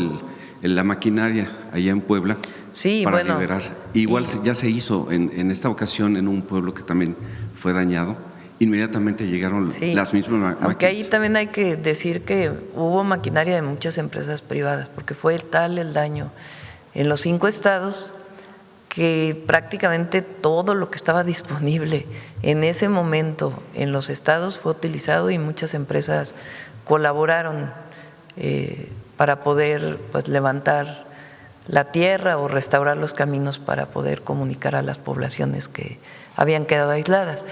S6: la maquinaria allá en Puebla,
S2: sí,
S6: para
S2: bueno,
S6: liberar. Igual ya se hizo en esta ocasión en un pueblo que también fue dañado. Inmediatamente llegaron las mismas máquinas.
S2: Aunque ahí también hay que decir que hubo maquinaria de muchas empresas privadas, porque fue tal el daño en los 5 estados que prácticamente todo lo que estaba disponible en ese momento en los estados fue utilizado y muchas empresas colaboraron para poder pues levantar la tierra o restaurar los caminos para poder comunicar a las poblaciones que habían quedado aisladas.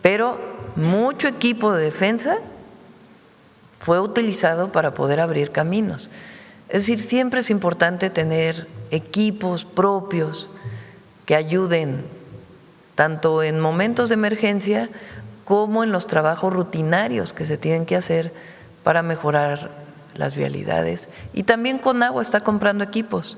S2: Pero mucho equipo de defensa fue utilizado para poder abrir caminos. Es decir, siempre es importante tener equipos propios que ayuden tanto en momentos de emergencia como en los trabajos rutinarios que se tienen que hacer para mejorar las vialidades. Y también Conagua está comprando equipos.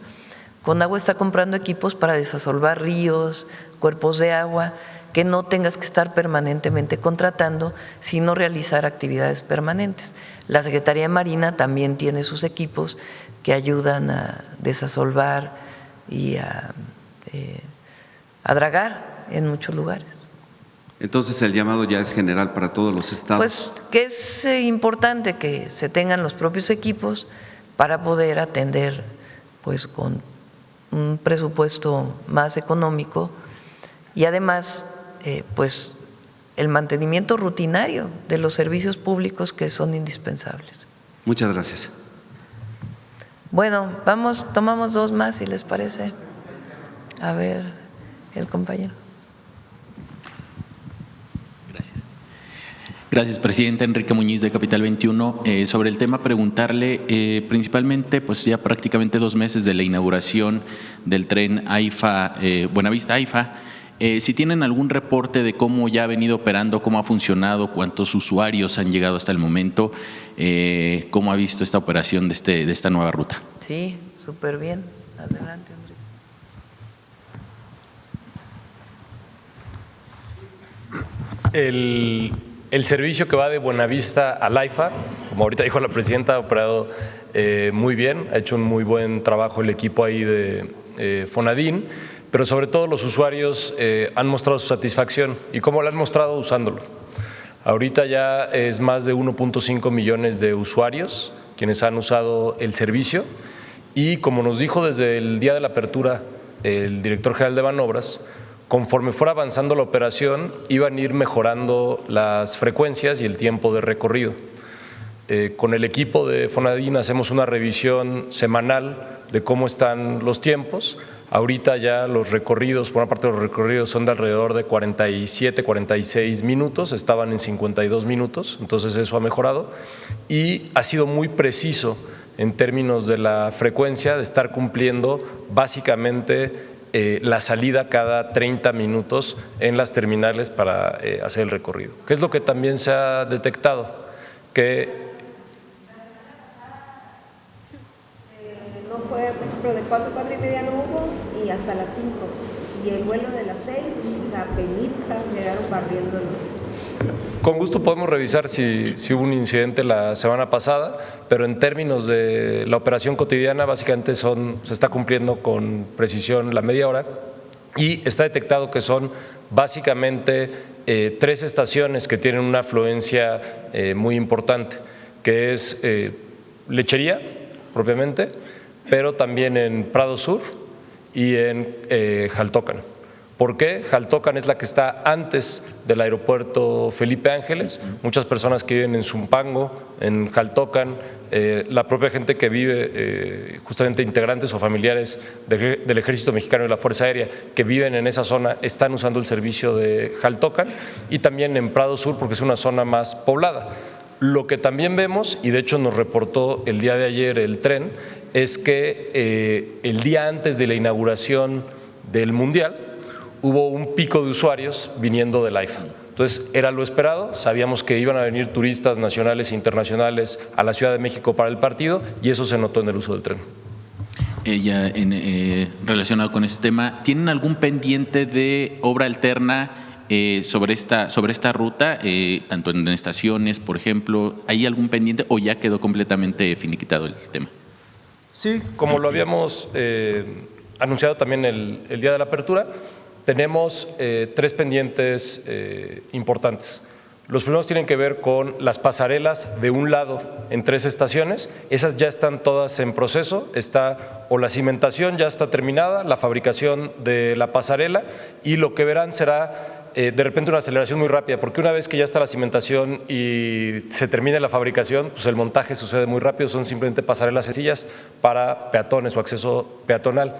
S2: Conagua está comprando equipos para desasolvar ríos, cuerpos de agua, que no tengas que estar permanentemente contratando, sino realizar actividades permanentes. La Secretaría de Marina también tiene sus equipos que ayudan a desasolvar y a dragar en muchos lugares.
S6: Entonces el llamado ya es general para todos los estados.
S2: Pues que es importante que se tengan los propios equipos para poder atender pues con un presupuesto más económico y además pues el mantenimiento rutinario de los servicios públicos que son indispensables.
S6: Muchas gracias.
S2: Bueno, tomamos dos más si les parece. A ver, el compañero.
S8: Gracias, presidente. Enrique Muñiz, de Capital 21. Sobre el tema, preguntarle principalmente, pues ya prácticamente 2 meses de la inauguración del tren AIFA, Buenavista-AIFA, si tienen algún reporte de cómo ya ha venido operando, cómo ha funcionado, cuántos usuarios han llegado hasta el momento, cómo ha visto esta operación de esta nueva ruta.
S2: Sí, súper bien. Adelante,
S3: Enrique. El servicio que va de Buenavista al AIFA, como ahorita dijo la presidenta, ha operado muy bien, ha hecho un muy buen trabajo el equipo ahí de Fonadín, pero sobre todo los usuarios han mostrado su satisfacción. ¿Y cómo lo han mostrado? Usándolo. Ahorita ya es más de 1.5 millones de usuarios quienes han usado el servicio y como nos dijo desde el día de la apertura el director general de Banobras, conforme fuera avanzando la operación, iban a ir mejorando las frecuencias y el tiempo de recorrido. Con el equipo de Fonadín hacemos una revisión semanal de cómo están los tiempos. Ahorita ya los recorridos, por una parte los recorridos son de alrededor de 47, 46 minutos, estaban en 52 minutos, entonces eso ha mejorado y ha sido muy preciso en términos de la frecuencia, de estar cumpliendo básicamente la salida cada 30 minutos en las terminales para hacer el recorrido. ¿Qué es lo que también se ha detectado? Que
S9: no fue, por ejemplo, de 4 a 4:30 no hubo y hasta las 5. Y el vuelo de las 6, o sea, penitas llegaron barriéndolos.
S3: Con gusto podemos revisar si hubo un incidente la semana pasada, pero en términos de la operación cotidiana básicamente se está cumpliendo con precisión la media hora y está detectado que son básicamente 3 estaciones que tienen una afluencia muy importante, que es Lechería propiamente, pero también en Prado Sur y en Jaltócan. ¿Por qué? Jaltócan es la que está antes del aeropuerto Felipe Ángeles. Muchas personas que viven en Zumpango, en Jaltócan, la propia gente que vive, justamente integrantes o familiares del Ejército Mexicano y la Fuerza Aérea que viven en esa zona están usando el servicio de Jaltócan y también en Prado Sur porque es una zona más poblada. Lo que también vemos, y de hecho nos reportó el día de ayer el tren, es que el día antes de la inauguración del Mundial, hubo un pico de usuarios viniendo del AIFA. Entonces, era lo esperado, sabíamos que iban a venir turistas nacionales e internacionales a la Ciudad de México para el partido y eso se notó en el uso del tren.
S8: Ya relacionado con este tema, ¿tienen algún pendiente de obra alterna sobre esta ruta, tanto en estaciones, por ejemplo? ¿Hay algún pendiente o ya quedó completamente finiquitado el tema?
S3: Sí, como lo habíamos anunciado también el día de la apertura, tenemos 3 pendientes importantes. Los primeros tienen que ver con las pasarelas de un lado en 3 estaciones. Esas ya están todas en proceso. O la cimentación ya está terminada, la fabricación de la pasarela y lo que verán será de repente una aceleración muy rápida, porque una vez que ya está la cimentación y se termine la fabricación, pues el montaje sucede muy rápido, son simplemente pasarelas sencillas para peatones o acceso peatonal.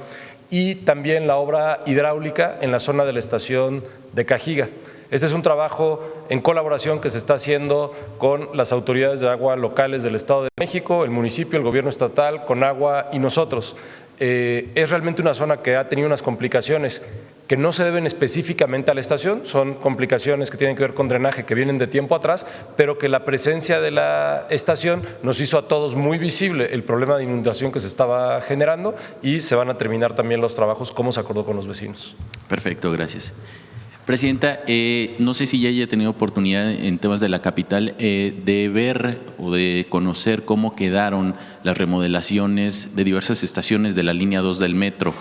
S3: Y también la obra hidráulica en la zona de la estación de Cajiga. Este es un trabajo en colaboración que se está haciendo con las autoridades de agua locales del Estado de México, el municipio, el gobierno estatal, Conagua y nosotros. Es realmente una zona que ha tenido unas complicaciones que no se deben específicamente a la estación, son complicaciones que tienen que ver con drenaje que vienen de tiempo atrás, pero que la presencia de la estación nos hizo a todos muy visible el problema de inundación que se estaba generando y se van a terminar también los trabajos como se acordó con los vecinos.
S8: Perfecto, gracias. Presidenta, no sé si ya haya tenido oportunidad en temas de la capital de ver o de conocer cómo quedaron las remodelaciones de diversas estaciones de la línea 2 del metro.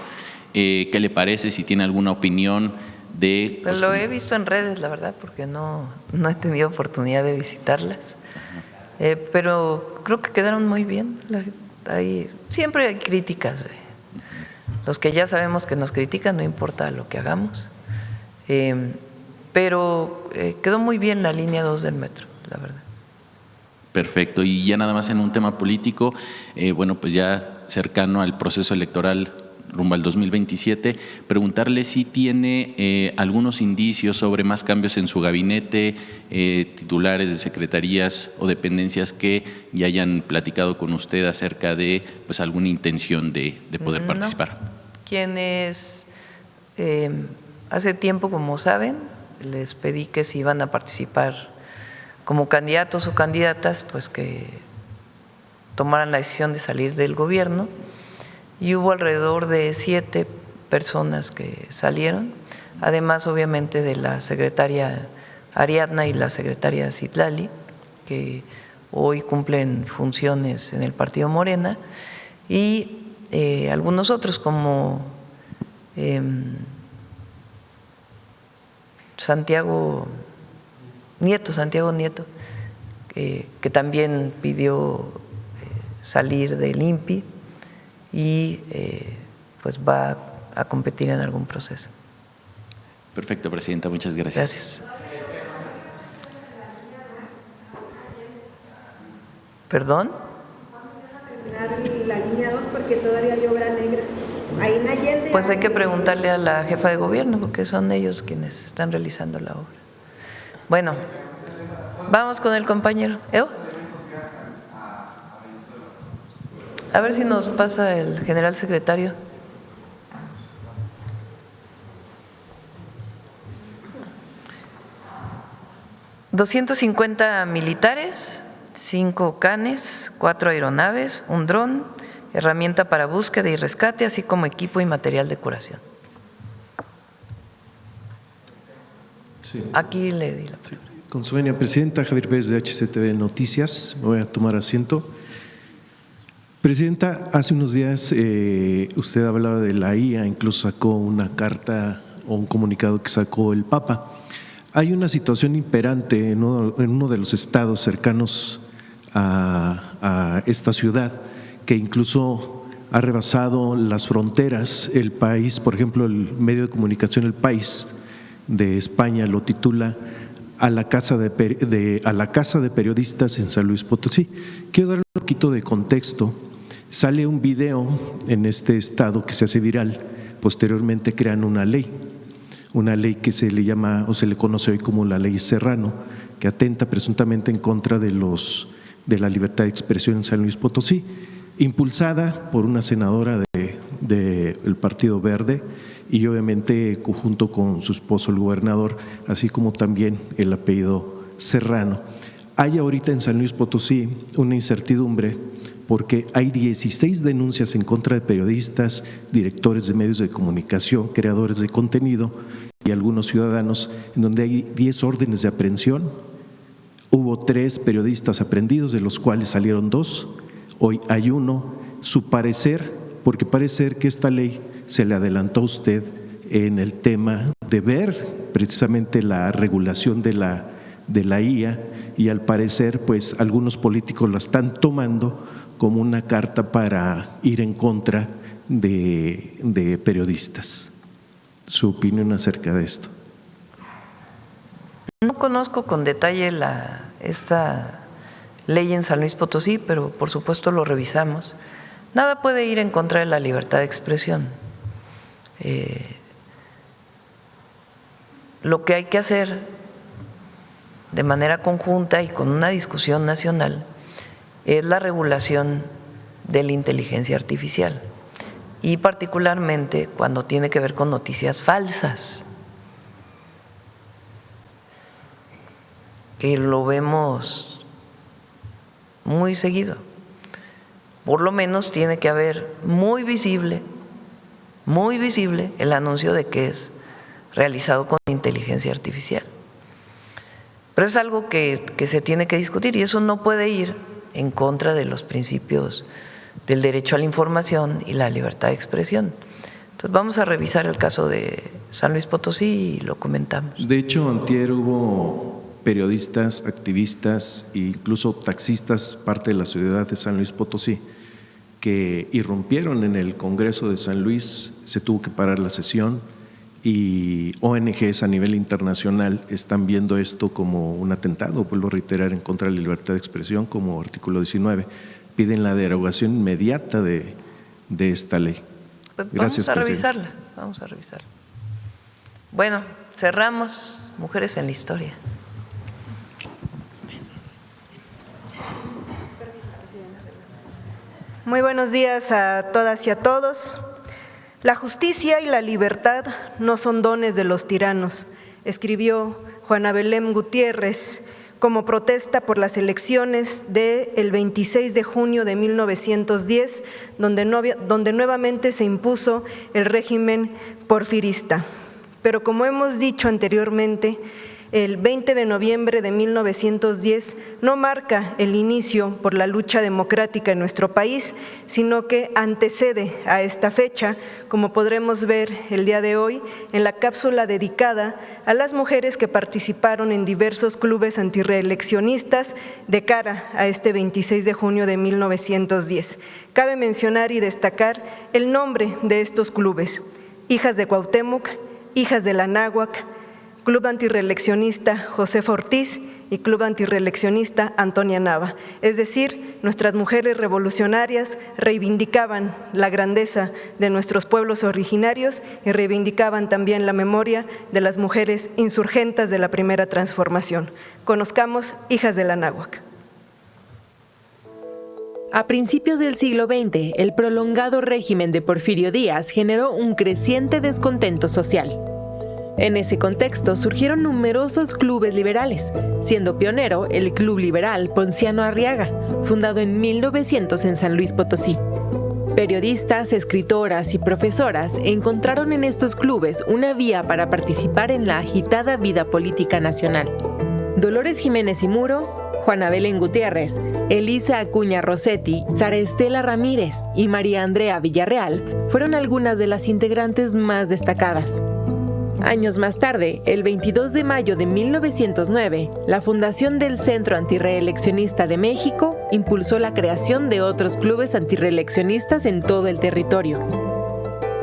S8: ¿Qué le parece? Si tiene alguna opinión de…
S2: Pues lo he visto en redes, la verdad, porque no he tenido oportunidad de visitarlas. Pero creo que quedaron muy bien. Siempre hay críticas. Los que ya sabemos que nos critican, no importa lo que hagamos. Pero quedó muy bien la línea 2 del metro, la verdad.
S8: Perfecto. Y ya nada más en un tema político, bueno, pues ya cercano al proceso electoral rumbo al 2027, preguntarle si tiene algunos indicios sobre más cambios en su gabinete, titulares de secretarías o dependencias que ya hayan platicado con usted acerca de pues alguna intención de poder participar.
S2: Quienes hace tiempo, como saben, les pedí que si iban a participar como candidatos o candidatas, pues que tomaran la decisión de salir del gobierno. Y hubo alrededor de 7 personas que salieron, además obviamente de la secretaria Ariadna y la secretaria Citlali, que hoy cumplen funciones en el Partido Morena, y algunos otros como Santiago Nieto, que también pidió salir del INPI y pues va a competir en algún proceso.
S8: Perfecto, Presidenta, muchas gracias.
S2: Gracias. ¿Perdón?
S9: La línea 2 porque todavía hay obra negra. Ahí en Allende.
S2: Pues hay que preguntarle a la jefa de gobierno porque son ellos quienes están realizando la obra. Bueno, vamos con el compañero. A ver si nos pasa el general secretario. $250 militares, 5 canes, 4 aeronaves, un dron, herramienta para búsqueda y rescate, así como equipo y material de curación.
S10: Sí.
S2: Aquí le di la
S10: palabra. Con su venia, Presidenta, Javier Pérez de HCTV Noticias. Me voy a tomar asiento. Presidenta, hace unos días usted hablaba de la IA, incluso sacó una carta o un comunicado que sacó el Papa. Hay una situación imperante en uno de los estados cercanos a esta ciudad que incluso ha rebasado las fronteras. El país, por ejemplo, el medio de comunicación El País de España lo titula a la casa de periodistas en San Luis Potosí. Quiero dar un poquito de contexto. Sale un video en este estado que se hace viral, posteriormente crean una ley que se le llama o se le conoce hoy como la Ley Serrano, que atenta presuntamente en contra de la libertad de expresión en San Luis Potosí, impulsada por una senadora del Partido Verde y obviamente junto con su esposo el gobernador, así como también el apellido Serrano. Hay ahorita en San Luis Potosí una incertidumbre porque hay 16 denuncias en contra de periodistas, directores de medios de comunicación, creadores de contenido y algunos ciudadanos, en donde hay 10 órdenes de aprehensión. Hubo 3 periodistas aprehendidos, de los cuales salieron 2, hoy hay 1. Su parecer, porque parece que esta ley se le adelantó a usted en el tema de ver precisamente la regulación de la IA, y al parecer pues algunos políticos la están tomando como una carta para ir en contra de periodistas. ¿Su opinión acerca de esto?
S2: No conozco con detalle esta ley en San Luis Potosí, pero por supuesto lo revisamos. Nada puede ir en contra de la libertad de expresión. Lo que hay que hacer de manera conjunta y con una discusión nacional es la regulación de la inteligencia artificial y particularmente cuando tiene que ver con noticias falsas, que lo vemos muy seguido. Por lo menos tiene que haber muy visible el anuncio de que es realizado con inteligencia artificial. Pero es algo que se tiene que discutir y eso no puede ir en contra de los principios del derecho a la información y la libertad de expresión. Entonces vamos a revisar el caso de San Luis Potosí y lo comentamos.
S10: De hecho, antier hubo periodistas, activistas e incluso taxistas, parte de la ciudad de San Luis Potosí, que irrumpieron en el Congreso de San Luis, se tuvo que parar la sesión y ONGs a nivel internacional están viendo esto como un atentado, vuelvo a reiterar, en contra de la libertad de expresión como artículo 19. Piden la derogación inmediata de esta ley.
S2: Pues
S10: Gracias,
S2: vamos a revisarla. Bueno, cerramos Mujeres en la Historia.
S9: Muy buenos días a todas y a todos. La justicia y la libertad no son dones de los tiranos, escribió Juana Belén Gutiérrez como protesta por las elecciones del 26 de junio de 1910, donde nuevamente se impuso el régimen porfirista. Pero como hemos dicho anteriormente, el 20 de noviembre de 1910 no marca el inicio por la lucha democrática en nuestro país, sino que antecede a esta fecha, como podremos ver el día de hoy en la cápsula dedicada a las mujeres que participaron en diversos clubes antirreeleccionistas de cara a este 26 de junio de 1910. Cabe mencionar y destacar el nombre de estos clubes: Hijas de Cuauhtémoc, Hijas de la Náhuac, Club Antirreeleccionista Josefa Ortiz y Club Antirreeleccionista Antonia Nava. Es decir, nuestras mujeres revolucionarias reivindicaban la grandeza de nuestros pueblos originarios y reivindicaban también la memoria de las mujeres insurgentas de la primera transformación. Conozcamos Hijas de la Náhuac.
S11: A principios del siglo XX, el prolongado régimen de Porfirio Díaz generó un creciente descontento social. En ese contexto surgieron numerosos clubes liberales, siendo pionero el Club Liberal Ponciano Arriaga, fundado en 1900 en San Luis Potosí. Periodistas, escritoras y profesoras encontraron en estos clubes una vía para participar en la agitada vida política nacional. Dolores Jiménez y Muro, Juana Belén Gutiérrez, Elisa Acuña Rossetti, Sara Estela Ramírez y María Andrea Villarreal fueron algunas de las integrantes más destacadas. Años más tarde, el 22 de mayo de 1909, la fundación del Centro Antirreeleccionista de México impulsó la creación de otros clubes antirreeleccionistas en todo el territorio.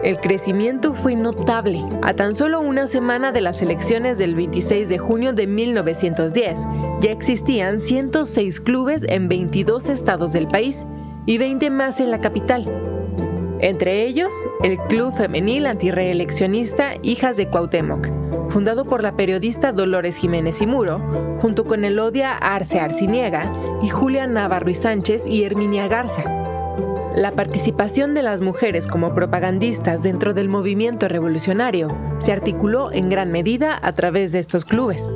S11: El crecimiento fue notable. A tan solo una semana de las elecciones del 26 de junio de 1910, ya existían 106 clubes en 22 estados del país y 20 más en la capital. Entre ellos, el Club Femenil Antirreeleccionista Hijas de Cuauhtémoc, fundado por la periodista Dolores Jiménez y Muro, junto con Elodia Arce Arciniega y Julia Nava Ruiz Sánchez y Herminia Garza. La participación de las mujeres como propagandistas dentro del movimiento revolucionario se articuló en gran medida a través de estos clubes.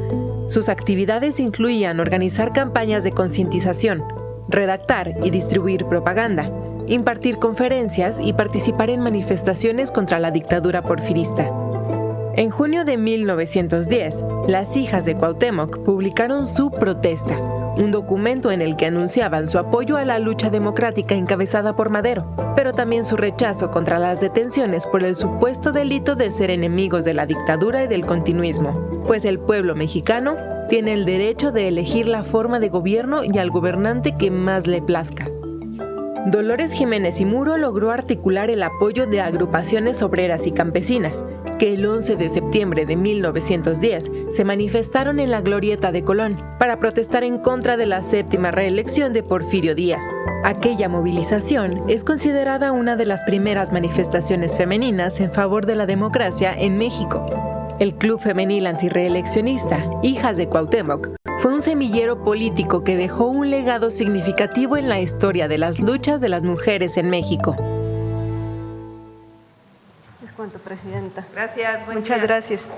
S11: Sus actividades incluían organizar campañas de concientización, redactar y distribuir propaganda, impartir conferencias y participar en manifestaciones contra la dictadura porfirista. En junio de 1910, las Hijas de Cuauhtémoc publicaron su protesta, un documento en el que anunciaban su apoyo a la lucha democrática encabezada por Madero, pero también su rechazo contra las detenciones por el supuesto delito de ser enemigos de la dictadura y del continuismo, pues el pueblo mexicano tiene el derecho de elegir la forma de gobierno y al gobernante que más le plazca. Dolores Jiménez y Muro logró articular el apoyo de agrupaciones obreras y campesinas, que el 11 de septiembre de 1910 se manifestaron en la Glorieta de Colón para protestar en contra de la séptima reelección de Porfirio Díaz. Aquella movilización es considerada una de las primeras manifestaciones femeninas en favor de la democracia en México. El Club Femenil Antirreeleccionista Hijas de Cuauhtémoc fue un semillero político que dejó un legado significativo en la historia de las luchas de las mujeres en México.
S9: Es cuanto, Presidenta.
S2: Gracias.
S9: Muchas gracias.